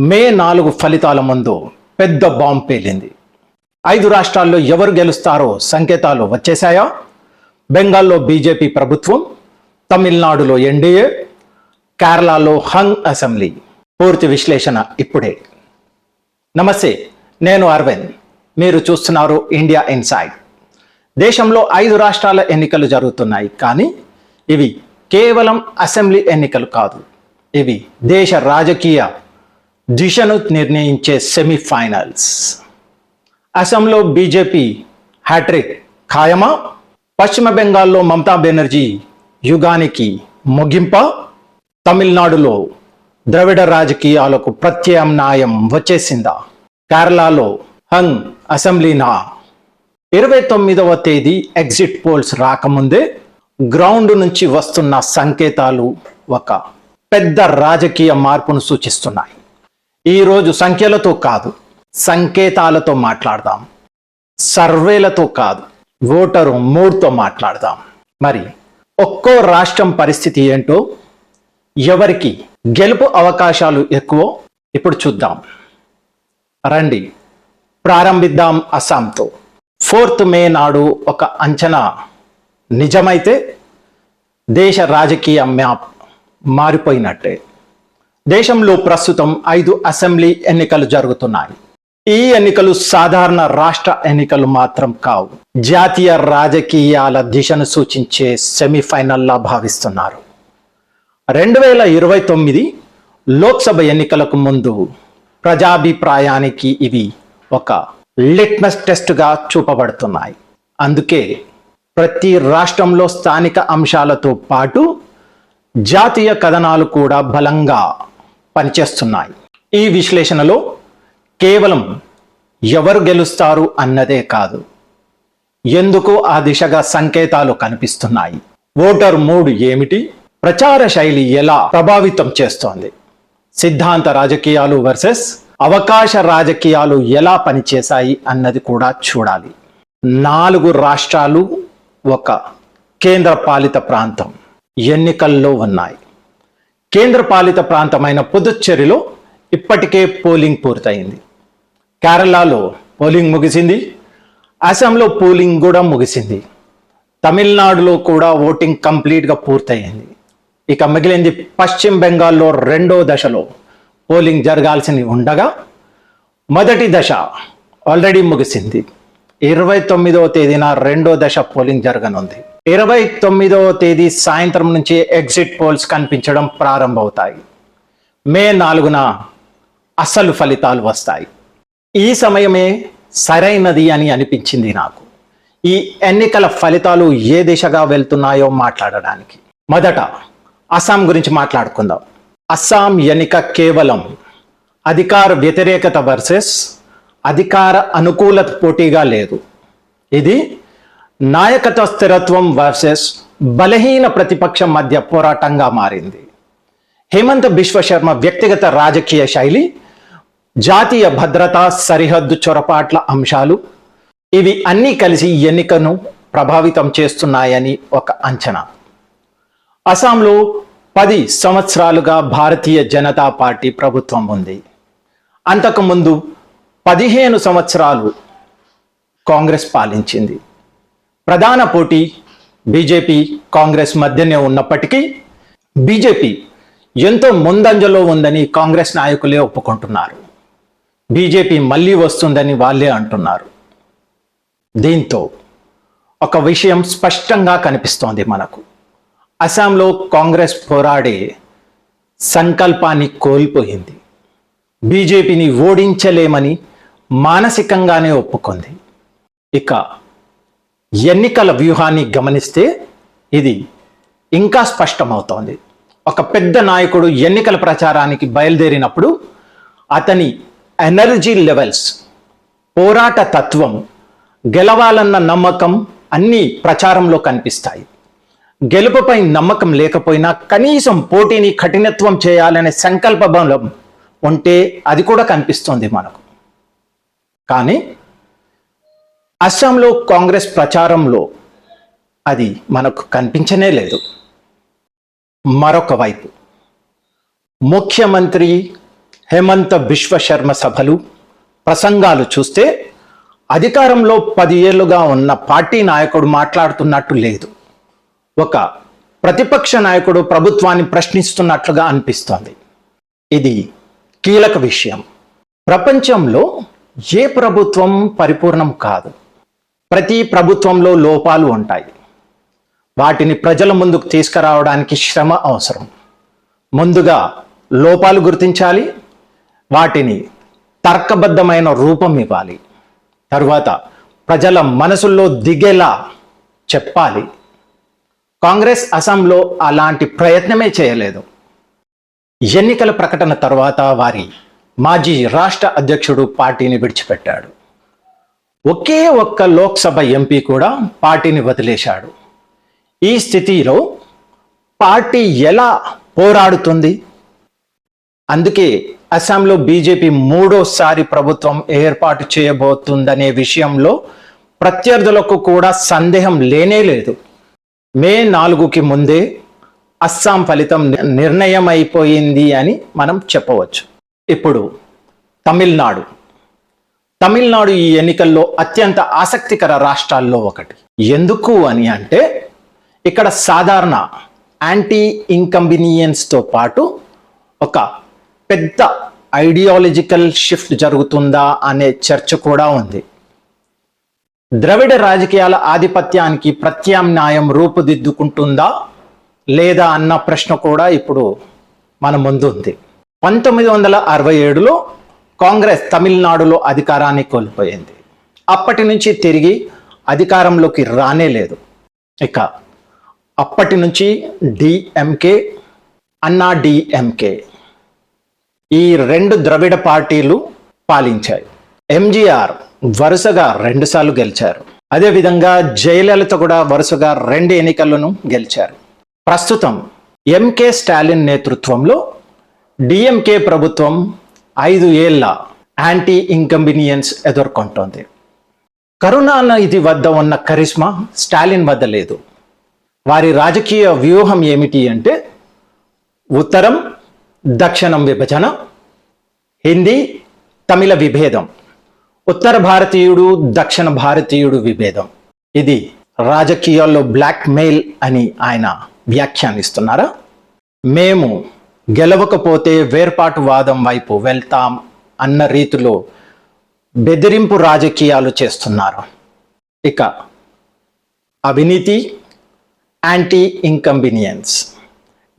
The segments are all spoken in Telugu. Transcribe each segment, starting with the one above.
మే 4 ఫలితాల ముందు పెద్ద బాంబ్ పేలింది. 5 రాష్ట్రాల్లో ఎవరు గెలుస్తారో సంకేతాలు వచ్చేశాయా? బెంగాల్లో బీజేపీ ప్రభుత్వం, తమిళనాడులో ఎన్డీఏ, కేరళలో హంగ్ అసెంబ్లీ. పూర్తి విశ్లేషణ ఇప్పుడే. నమస్తే, నేను అరవింద్. మీరు చూస్తున్నారు ఇండియా ఇన్సైడ్. దేశంలో 5 రాష్ట్రాల ఎన్నికలు జరుగుతున్నాయి, కానీ ఇవి కేవలం అసెంబ్లీ ఎన్నికలు కాదు. ఇవి దేశ రాజకీయ దిశను నిర్ణయించే సెమీఫైనల్స్. అసెంబ్లీలో బీజేపీ హ్యాట్రిక్ ఖాయమా? పశ్చిమ బెంగాల్లో మమతా బెనర్జీ యుగానికి ముగింప? తమిళనాడులో ద్రవిడ రాజకీయాలకు ప్రత్యామ్నాయం వచ్చేసిందా? కేరళలో హంగ్ అసెంబ్లీనా? 29వ తేదీ ఎగ్జిట్ పోల్స్ రాకముందే గ్రౌండ్ నుంచి వస్తున్న సంకేతాలు ఒక పెద్ద రాజకీయ మార్పును సూచిస్తున్నాయి. ఈరోజు సంఖ్యలతో కాదు, సంకేతాలతో మాట్లాడదాం. సర్వేలతో కాదు, ఓటరు మూడ్తో మాట్లాడదాం. మరి ఒక్కో రాష్ట్రం పరిస్థితి ఏంటో, ఎవరికి గెలుపు అవకాశాలు ఎక్కువో ఇప్పుడు చూద్దాం. రండి, ప్రారంభిద్దాం అస్సాంతో. 4th మే నాడు ఒక అంచనా నిజమైతే దేశ రాజకీయ మ్యాప్ మారిపోయినట్టే. దేశంలో ప్రస్తుతం 5 అసెంబ్లీ ఎన్నికలు జరుగుతున్నాయి. ఈ ఎన్నికలు సాధారణ రాష్ట్ర ఎన్నికలు మాత్రం కావు, జాతీయ రాజకీయాల దిశను సూచించే సెమీఫైనల్లా భావిస్తున్నారు. 2029 లోక్సభ ఎన్నికలకు ముందు ప్రజాభిప్రాయానికి ఇవి ఒక లిట్మస్ టెస్ట్గా చూపబడుతున్నాయి. అందుకే ప్రతి రాష్ట్రంలో స్థానిక అంశాలతో పాటు జాతీయ కథనాలు కూడా బలంగా పనిచేస్తున్నాయి. ఈ విశ్లేషణలో కేవలం ఎవరు గెలుస్తారు అన్నదే కాదు, ఎందుకు ఆ దిశగా సంకేతాలు కనిపిస్తున్నాయి, ఓటర్ మూడ్ ఏమిటి, ప్రచార శైలి ఎలా ప్రభావితం చేస్తోంది, సిద్ధాంత రాజకీయాలు వర్సెస్ అవకాశ రాజకీయాలు ఎలా పనిచేశాయి అన్నది కూడా చూడాలి. 4 రాష్ట్రాలు, ఒక కేంద్ర పాలిత ప్రాంతం ఎన్నికల్లో ఉన్నాయి. కేంద్ర పాలిత ప్రాంతమైన పుదుచ్చేరిలో ఇప్పటికే పోలింగ్ పూర్తయింది. కేరళలో పోలింగ్ ముగిసింది. అస్సాంలో పోలింగ్ కూడా ముగిసింది. తమిళనాడులో కూడా ఓటింగ్ కంప్లీట్గా పూర్తయింది. ఇక మిగిలింది పశ్చిమ బెంగాల్లో 2వ దశలో పోలింగ్ జరగాల్సి ఉండగా మొదటి దశ ఆల్రెడీ ముగిసింది. 29వ తేదీన 2వ దశ పోలింగ్ జరగనుంది. 29వ తేదీ సాయంత్రం నుంచి ఎగ్జిట్ పోల్స్ కనిపించడం ప్రారంభమవుతాయి. మే 4న అసలు ఫలితాలు వస్తాయి. ఈ సమయమే సరైనది అని అనిపించింది నాకు, ఈ ఎన్నికల ఫలితాలు ఏ దిశగా వెళ్తున్నాయో మాట్లాడడానికి. మొదట అస్సాం గురించి మాట్లాడుకుందాం. అస్సాం ఎన్నిక కేవలం అధికార వ్యతిరేకత వర్సెస్ అధికార అనుకూలత పోటీగా లేదు. ఇది నాయకత్వ స్థిరత్వం వర్సెస్ బలహీన ప్రతిపక్షం మధ్య పోరాటంగా మారింది. హేమంత్ బిశ్వ శర్మ వ్యక్తిగత రాజకీయ శైలి, జాతీయ భద్రత, సరిహద్దు చొరపాట్ల అంశాలు, ఇవి అన్నీ కలిసి ఎన్నికను ప్రభావితం చేస్తున్నాయని ఒక అంచనా. అస్సాంలో 10 సంవత్సరాలుగా భారతీయ జనతా పార్టీ ప్రభుత్వం ఉంది. అంతకుముందు 15 సంవత్సరాలు కాంగ్రెస్ పాలించింది. ప్రధాన పోటీ బీజేపీ కాంగ్రెస్ మధ్యనే ఉన్నప్పటికీ బీజేపీ ఎంతో ముందంజలో ఉందని కాంగ్రెస్ నాయకులే ఒప్పుకుంటున్నారు. బీజేపీ మళ్ళీ వస్తుందని వాళ్ళే అంటున్నారు. దీంతో ఒక విషయం స్పష్టంగా కనిపిస్తోంది మనకు. అస్సాంలో కాంగ్రెస్ పోరాడే సంకల్పాన్ని కోల్పోయింది. బీజేపీని ఓడించలేమని మానసికంగానే ఒప్పుకుంది. ఇక ఎన్నికల వ్యూహాన్ని గమనిస్తే ఇది ఇంకా స్పష్టమవుతోంది. ఒక పెద్ద నాయకుడు ఎన్నికల ప్రచారానికి బయలుదేరినప్పుడు అతని ఎనర్జీ లెవెల్స్, పోరాట తత్వం, గెలవాలన్న నమ్మకం అన్నీ ప్రచారంలో కనిపిస్తాయి. గెలుపుపై నమ్మకం లేకపోయినా కనీసం పోటీని కఠినత్వం చేయాలనే సంకల్ప బలం ఉంటే అది కూడా కనిపిస్తోంది మనకు. కానీ అస్సాంలో కాంగ్రెస్ ప్రచారంలో అది మనకు కనిపించనే లేదు. మరొక వైపు ముఖ్యమంత్రి హేమంత బిశ్వ శర్మ సభలు, ప్రసంగాలు చూస్తే అధికారంలో 10 ఏళ్లుగా ఉన్న పార్టీ నాయకుడు మాట్లాడుతున్నట్టు లేదు. ఒక ప్రతిపక్ష నాయకుడు ప్రభుత్వాన్ని ప్రశ్నిస్తున్నట్లుగా అనిపిస్తోంది. ఇది కీలక విషయం. ప్రపంచంలో ఏ ప్రభుత్వం పరిపూర్ణం కాదు. ప్రతి ప్రభుత్వంలో లోపాలు ఉంటాయి. వాటిని ప్రజల ముందుకు తీసుకురావడానికి శ్రమ అవసరం. ముందుగా లోపాలు గుర్తించాలి, వాటిని తర్కబద్ధమైన రూపం ఇవ్వాలి. తరువాత ప్రజల మనసుల్లో దిగేలా చెప్పాలి. కాంగ్రెస్ అసెంబ్లీలో అలాంటి ప్రయత్నమే చేయలేదు. ఎన్నికల ప్రకటన తర్వాత వారి మాజీ రాష్ట్ర అధ్యక్షుడు పార్టీని విడిచిపెట్టాడు. ఒకే ఒక్క లోక్సభ ఎంపీ కూడా పార్టీని వదిలేశాడు. ఈ స్థితిలో పార్టీ ఎలా పోరాడుతుంది? అందుకే అస్సాంలో బీజేపీ 3వ ప్రభుత్వం ఏర్పాటు చేయబోతుందనే విషయంలో ప్రత్యర్థులకు కూడా సందేహం లేనే లేదు. మే 4కి ముందే అస్సాం ఫలితం నిర్ణయం అయిపోయింది అని మనం చెప్పవచ్చు. ఇప్పుడు తమిళనాడు ఈ ఎన్నికల్లో అత్యంత ఆసక్తికర రాష్ట్రాల్లో ఒకటి. ఎందుకు అని అంటే ఇక్కడ సాధారణ యాంటీ ఇన్కంబినియన్స్తో పాటు ఒక పెద్ద ఐడియాలజికల్ షిఫ్ట్ జరుగుతుందా అనే చర్చ కూడా ఉంది. ద్రవిడ రాజకీయాల ఆధిపత్యానికి ప్రత్యామ్నాయం రూపుదిద్దుకుంటుందా లేదా అన్న ప్రశ్న కూడా ఇప్పుడు మన ముందు ఉంది. 1967లో కాంగ్రెస్ తమిళనాడులో అధికారాన్ని కోల్పోయింది. అప్పటి నుంచి తిరిగి అధికారంలోకి రానే లేదు. ఇక అప్పటి నుంచి డిఎంకే, అన్నా డిఎంకే ఈ 2 ద్రవిడ పార్టీలు పాలించాయి. ఎంజీఆర్ వరుసగా 2 సార్లు గెలిచారు. అదేవిధంగా జయలలిత కూడా వరుసగా 2 ఎన్నికలను గెలిచారు. ప్రస్తుతం ఎంకే స్టాలిన్ నేతృత్వంలో డిఎంకే ప్రభుత్వం 5 ఏళ్ల యాంటీ ఇన్కంబినియన్స్ ఎదుర్కొంటోంది. కరుణానిధి వద్ద ఉన్న కరిష్మా స్టాలిన్ వద్ద లేదు. వారి రాజకీయ వ్యూహం ఏమిటి అంటే ఉత్తరం దక్షిణం విభజన, హిందీ తమిళ విభేదం, ఉత్తర భారతీయుడు దక్షిణ భారతీయుడు విభేదం. ఇది రాజకీయాల్లో బ్లాక్ మెయిల్ అని ఆయన వ్యాఖ్యానిస్తున్నారా? మేము గెలవకపోతే వేర్పాటువాదం వైపు వెళ్తాం అన్న రీతిలో బెదిరింపు రాజకీయాలు చేస్తున్నారు. ఇక అవినీతి, యాంటీ ఇన్కంబినియన్స్.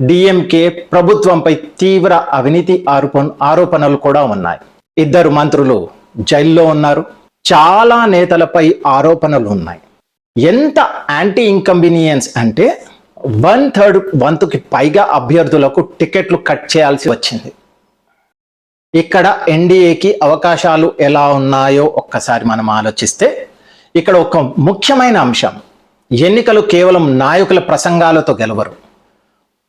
డిఎంకే ప్రభుత్వంపై తీవ్ర అవినీతి ఆరోపణలు కూడా ఉన్నాయి. 2 మంత్రులు జైల్లో ఉన్నారు. చాలా నేతలపై ఆరోపణలు ఉన్నాయి. ఎంత యాంటీ ఇన్కంబినియన్స్ అంటే 1/3 వంతుకి పైగా అభ్యర్థులకు టికెట్లు కట్ చేయాల్సి వచ్చింది. ఇక్కడ ఎన్డీఏకి అవకాశాలు ఎలా ఉన్నాయో ఒక్కసారి మనం ఆలోచిస్తే ఇక్కడ ఒక ముఖ్యమైన అంశం, ఎన్నికలు కేవలం నాయకుల ప్రసంగాలతో గెలవరు.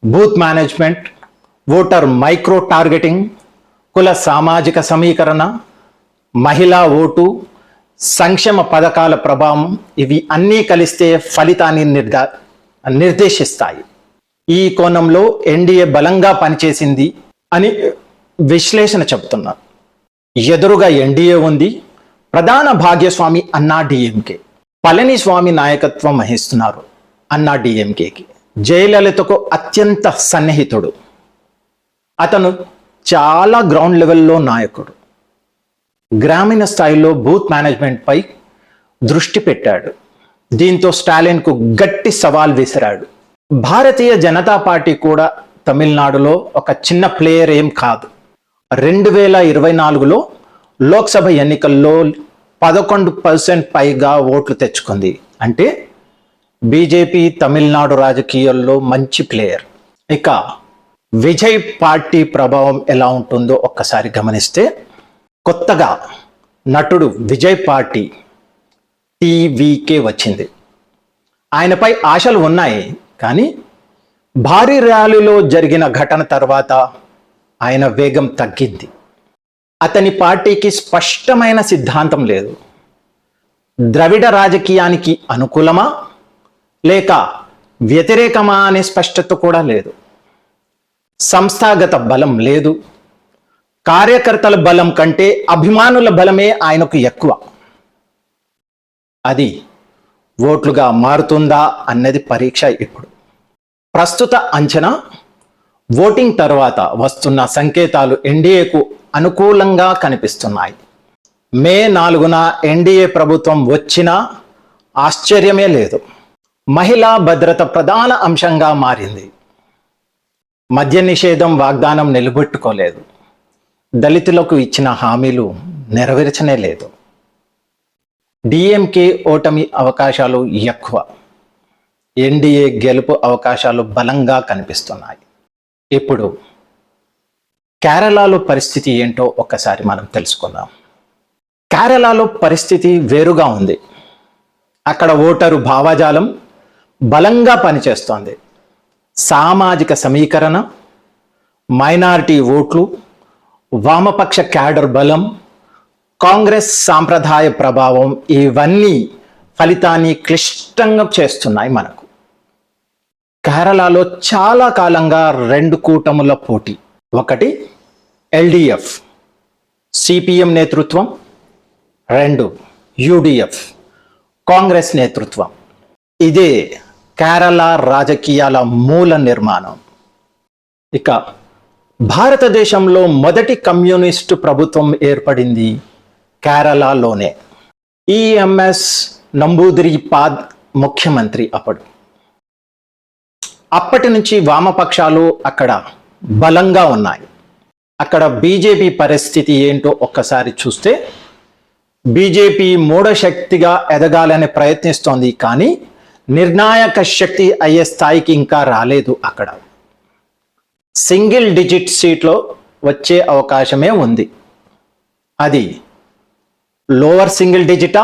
Booth management, voter micro targeting, కుల సామాజిక సమీకరణ, మహిళా ఓటు, సంక్షేమ పథకాల ప్రభావం, ఇవి అన్నీ కలిస్తే ఫలితాన్ని నిర్దేశిస్తాయి. ఈ కోణంలో ఎన్డీఏ బలంగా పనిచేసింది అని విశ్లేషణ చెబుతున్నారు. ఎదురుగా ఎన్డీఏ ఉంది. ప్రధాన భాగ్యస్వామి అన్నా డిఎంకే. పళనిస్వామి నాయకత్వం వహిస్తున్నారు అన్నా డిఎంకేకి. జయలలితకు అత్యంత సన్నిహితుడు. అతను చాలా గ్రౌండ్ లెవెల్లో నాయకుడు. గ్రామీణ స్థాయిలో బూత్ మేనేజ్మెంట్ పై దృష్టి పెట్టాడు. దీంతో స్టాలిన్కు గట్టి సవాల్ విసిరాడు. భారతీయ జనతా పార్టీ కూడా తమిళనాడులో ఒక చిన్న ప్లేయర్ ఏం కాదు. 2024లో లోక్సభ ఎన్నికల్లో 11% పైగా ఓట్లు తెచ్చుకుంది. అంటే బీజేపీ తమిళనాడు రాజకీయాల్లో మంచి ప్లేయర్. ఇక విజయ్ పార్టీ ప్రభావం ఎలా ఉంటుందో ఒక్కసారి గమనిస్తే, కొత్తగా నటుడు విజయ్ పార్టీ టీవీకే వచ్చింది. ఆయనపై ఆశలు ఉన్నాయి, కానీ భారీ ర్యాలీలో జరిగిన ఘటన తర్వాత ఆయన వేగం తగ్గింది. అతని పార్టీకి స్పష్టమైన సిద్ధాంతం లేదు. ద్రవిడ రాజకీయానికి అనుకూలమా లేక వ్యతిరేకమా అనే స్పష్టత కూడా లేదు. సంస్థాగత బలం లేదు. కార్యకర్తల బలం కంటే అభిమానుల బలమే ఆయనకు ఎక్కువ. అది ఓట్లుగా మారుతుందా అన్నది పరీక్ష. ఇప్పుడు ప్రస్తుత అంచనా, ఓటింగ్ తర్వాత వస్తున్న సంకేతాలు ఎన్డీఏకు అనుకూలంగా కనిపిస్తున్నాయి. మే 4న ఎన్డీఏ ప్రభుత్వం వచ్చినా ఆశ్చర్యమే లేదు. మహిళా భద్రత ప్రధాన అంశంగా మారింది. మద్య నిషేధం వాగ్దానం నిలబెట్టుకోలేదు. దళితులకు ఇచ్చిన హామీలు నెరవేర్చనే లేదు. డిఎంకే ఓటమి అవకాశాలు ఎక్కువ. ఎన్డీఏ గెలుపు అవకాశాలు బలంగా కనిపిస్తున్నాయి. ఇప్పుడు కేరళలో పరిస్థితి ఏంటో ఒక్కసారి మనం తెలుసుకుందాం. కేరళలో పరిస్థితి వేరుగా ఉంది. అక్కడ ఓటరు భావజాలం బలంగా పనిచేస్తోంది. సామాజిక సమీకరణ, మైనారిటీ ఓట్లు, వామపక్ష క్యాడర్ బలం, కాంగ్రెస్ సాంప్రదాయ ప్రభావం ఇవన్నీ ఫలితాన్ని క్లిష్టంగా చేస్తున్నాయి మనకు. కేరళలో చాలా కాలంగా 2 కూటముల పోటీ. ఒకటి ఎల్డిఎఫ్ సిపిఎం నేతృత్వం, 2 యుడిఎఫ్ కాంగ్రెస్ నేతృత్వం. ఇదే కేరళ రాజకీయాల మూల నిర్మాణం. ఇక భారతదేశంలో మొదటి కమ్యూనిస్టు ప్రభుత్వం ఏర్పడింది కేరళలోనే. ఈఎంఎస్ నంబూదిరిపాద్ ముఖ్యమంత్రి అప్పటి నుంచి వామపక్షాలు అక్కడ బలంగా ఉన్నాయి. అక్కడ బీజేపీ పరిస్థితి ఏంటో ఒక్కసారి చూస్తే, బీజేపీ మూఢ శక్తిగా ఎదగాలని ప్రయత్నిస్తోంది, కానీ నిర్ణాయక శక్తి అయ్యే స్థాయికి ఇంకా రాలేదు. అక్కడ సింగిల్ డిజిట్ సీట్లో వచ్చే అవకాశమే ఉంది. అది లోవర్ సింగిల్ డిజిటా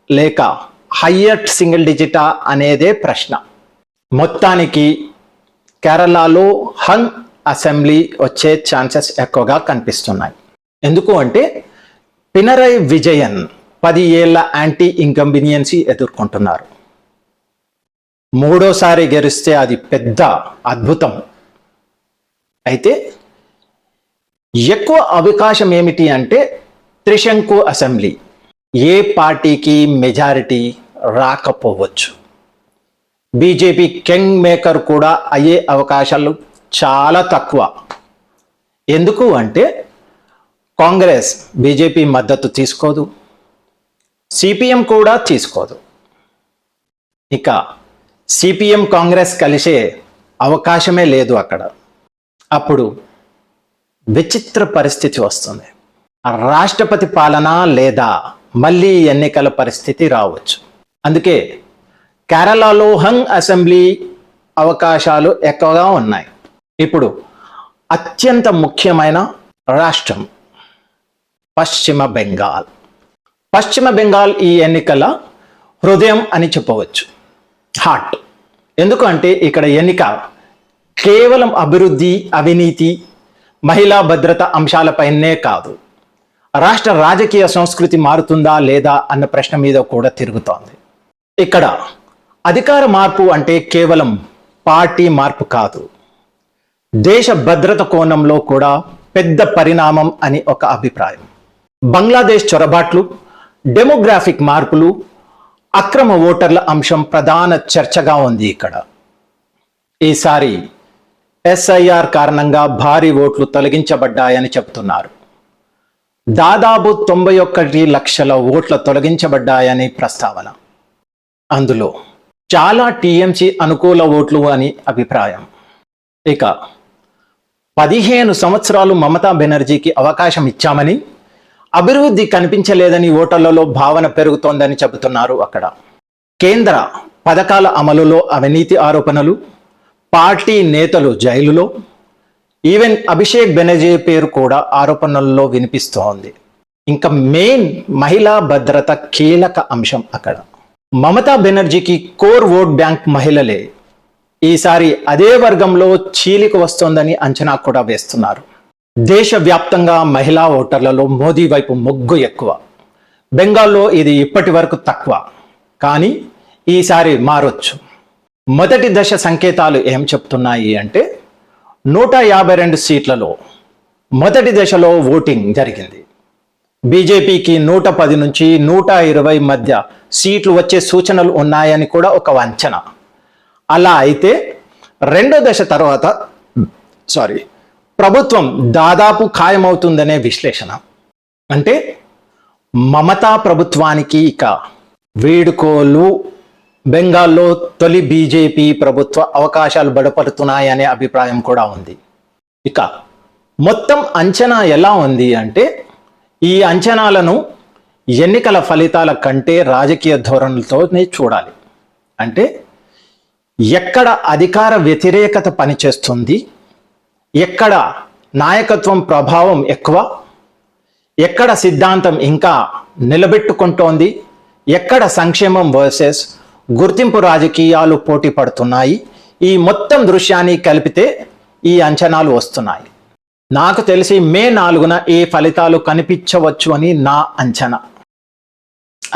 లేక హయ్యర్ సింగిల్ డిజిటా అనేదే ప్రశ్న. మొత్తానికి కేరళలో హంగ్ అసెంబ్లీ వచ్చే ఛాన్సెస్ ఎక్కువగా కనిపిస్తున్నాయి. ఎందుకు అంటే పినరై విజయన్ 10 ఏళ్ల యాంటీ ఇన్కంబినియన్సీ ఎదుర్కొంటున్నారు. 3వ సారి గెలిస్తే అది పెద్ద అద్భుతం. అయితే ఎక్కువ అవకాశం ఏమిటి అంటే త్రిశంకు అసెంబ్లీ. ఏ పార్టీకి మెజారిటీ రాకపోవచ్చు. బీజేపీ కింగ్ మేకర్ కూడా అయ్యే అవకాశాలు చాలా తక్కువ. ఎందుకు అంటే కాంగ్రెస్ బీజేపీ మద్దతు తీసుకోదు, సిపిఎం కూడా తీసుకోదు. ఇక సిపిఎం కాంగ్రెస్ కలిసే అవకాశమే లేదు అక్కడ. అప్పుడు విచిత్ర పరిస్థితి వస్తుంది. రాష్ట్రపతి పాలన లేదా మళ్ళీ ఎన్నికల పరిస్థితి రావచ్చు. అందుకే కేరళలో హంగ్ అసెంబ్లీ అవకాశాలు ఎక్కువగా ఉన్నాయి. ఇప్పుడు అత్యంత ముఖ్యమైన రాష్ట్రం పశ్చిమ బెంగాల్. పశ్చిమ బెంగాల్ ఈ ఎన్నికల హృదయం అని చెప్పవచ్చు, హార్ట్. ఎందుకంటే ఇక్కడ ఎన్నిక కేవలం అభివృద్ధి, అవినీతి, మహిళా భద్రత అంశాలపైనే కాదు, రాష్ట్ర రాజకీయ సంస్కృతి మారుతుందా లేదా అన్న ప్రశ్న మీద కూడా తిరుగుతోంది. ఇక్కడ అధికార మార్పు అంటే కేవలం పార్టీ మార్పు కాదు, దేశ భద్రత కోణంలో కూడా పెద్ద పరిణామం అని ఒక అభిప్రాయం. బంగ్లాదేశ్ చొరబాట్లు, డెమోగ్రాఫిక్ మార్పులు, అక్రమ ఓటర్ల అంశం ప్రధాన చర్చగా ఉంది ఇక్కడ. ఈసారి ఎస్ఐఆర్ కారణంగా భారీ ఓట్లు తొలగించబడ్డాయని చెబుతున్నారు. దాదాపు 91 లక్షల ఓట్ల తొలగించబడ్డాయని ప్రస్తావన. అందులో చాలా టీఎంసీ అనుకూల ఓట్లు అని అభిప్రాయం. ఇక 15 సంవత్సరాలు మమతా బెనర్జీకి అవకాశం ఇచ్చామని, అభివృద్ధి కనిపించలేదని ఓటర్లలో భావన పెరుగుతోందని చెబుతున్నారు అక్కడ. కేంద్ర పథకాల అమలులో అవినీతి ఆరోపణలు, పార్టీ నేతలు జైలులో, ఈవెన్ అభిషేక్ బెనర్జీ పేరు కూడా ఆరోపణల్లో వినిపిస్తోంది. ఇంకా మెయిన్ మహిళా భద్రత కీలక అంశం అక్కడ. మమతా బెనర్జీకి కోర్ ఓట్ బ్యాంక్ మహిళలే. ఈసారి అదే వర్గంలో చీలిక వస్తోందని అంచనా కూడా వేస్తున్నారు. దేశవ్యాప్తంగా మహిళా ఓటర్లలో మోదీ వైపు మొగ్గు ఎక్కువ. బెంగాల్లో ఇది ఇప్పటి వరకు తక్కువ, కానీ ఈసారి మారొచ్చు. మొదటి దశ సంకేతాలు ఏం చెప్తున్నాయి అంటే 152 సీట్లలో మొదటి దశలో ఓటింగ్ జరిగింది. బీజేపీకి 110 నుంచి 120 మధ్య సీట్లు వచ్చే సూచనలు ఉన్నాయని కూడా ఒక అంచనా. అలా అయితే రెండో దశ తర్వాత ప్రభుత్వం దాదాపు ఖాయమవుతుందనే విశ్లేషణ. అంటే మమతా ప్రభుత్వానికి ఇక వీడుకోలు, బెంగాల్లో తొలి బీజేపీ ప్రభుత్వ అవకాశాలు బలపడుతున్నాయనే అభిప్రాయం కూడా ఉంది. ఇక మొత్తం అంచనా ఎలా ఉంది అంటే, ఈ అంచనాలను ఎన్నికల ఫలితాల కంటే రాజకీయ ధోరణులతోనే చూడాలి. అంటే ఎక్కడ అధికార వ్యతిరేకత పనిచేస్తుంది, ఎక్కడ నాయకత్వం ప్రభావం ఎక్కువ, ఎక్కడ సిద్ధాంతం ఇంకా నిలబెట్టుకుంటోంది, ఎక్కడ సంక్షేమం వర్సెస్ గుర్తింపు రాజకీయాలు పోటీ పడుతున్నాయి, ఈ మొత్తం దృశ్యాన్ని కలిపితే ఈ అంచనాలు వస్తున్నాయి. నాకు తెలిసి మే 4న ఈ ఫలితాలు కనిపించవచ్చు అని నా అంచనా.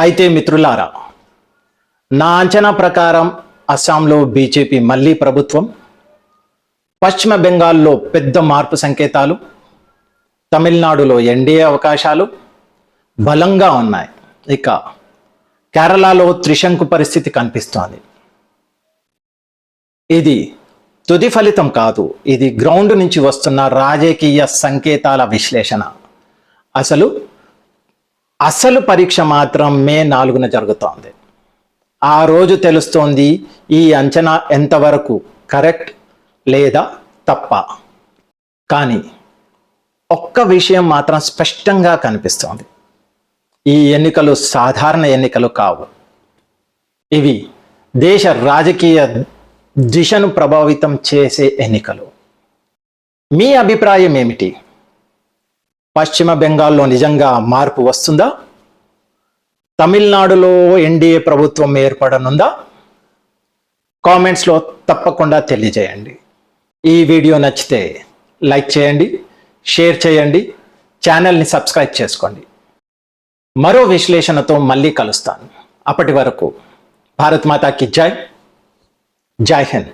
అయితే మిత్రులారా, నా అంచనా ప్రకారం అస్సాంలో బీజేపీ మళ్ళీ ప్రభుత్వం, పశ్చిమ బెంగాల్లో పెద్ద మార్పు సంకేతాలు, తమిళనాడులో ఎన్డీఏ అవకాశాలు బలంగా ఉన్నాయి. ఇక కేరళలో త్రిశంకు పరిస్థితి కనిపిస్తోంది. ఇది తుది ఫలితం కాదు, ఇది గ్రౌండ్ నుంచి వస్తున్న రాజకీయ సంకేతాల విశ్లేషణ. అసలు పరీక్ష మాత్రం మే 4న జరుగుతోంది. ఆ రోజు తెలుస్తోంది ఈ అంచనా ఎంతవరకు కరెక్ట్ లేదా తప్ప. కానీ ఒక్క విషయం మాత్రం స్పష్టంగా కనిపిస్తోంది: ఈ ఎన్నికలు సాధారణ ఎన్నికలు కావు. ఇవి దేశ రాజకీయ దిశను ప్రభావితం చేసే ఎన్నికలు. మీ అభిప్రాయం ఏమిటి? పశ్చిమ బెంగాల్లో నిజంగా మార్పు వస్తుందా? తమిళనాడులో ఎన్డీఏ ప్రభుత్వం ఏర్పడనుందా? కామెంట్స్లో తప్పకుండా తెలియజేయండి. ఈ వీడియో నచ్చితే లైక్ చేయండి, షేర్ చేయండి, ఛానల్ని సబ్స్క్రైబ్ చేసుకోండి. మరో విశ్లేషణతో మళ్ళీ కలుస్తాను. అప్పటి వరకు భారత్ మాతాకి జై. జై హింద్.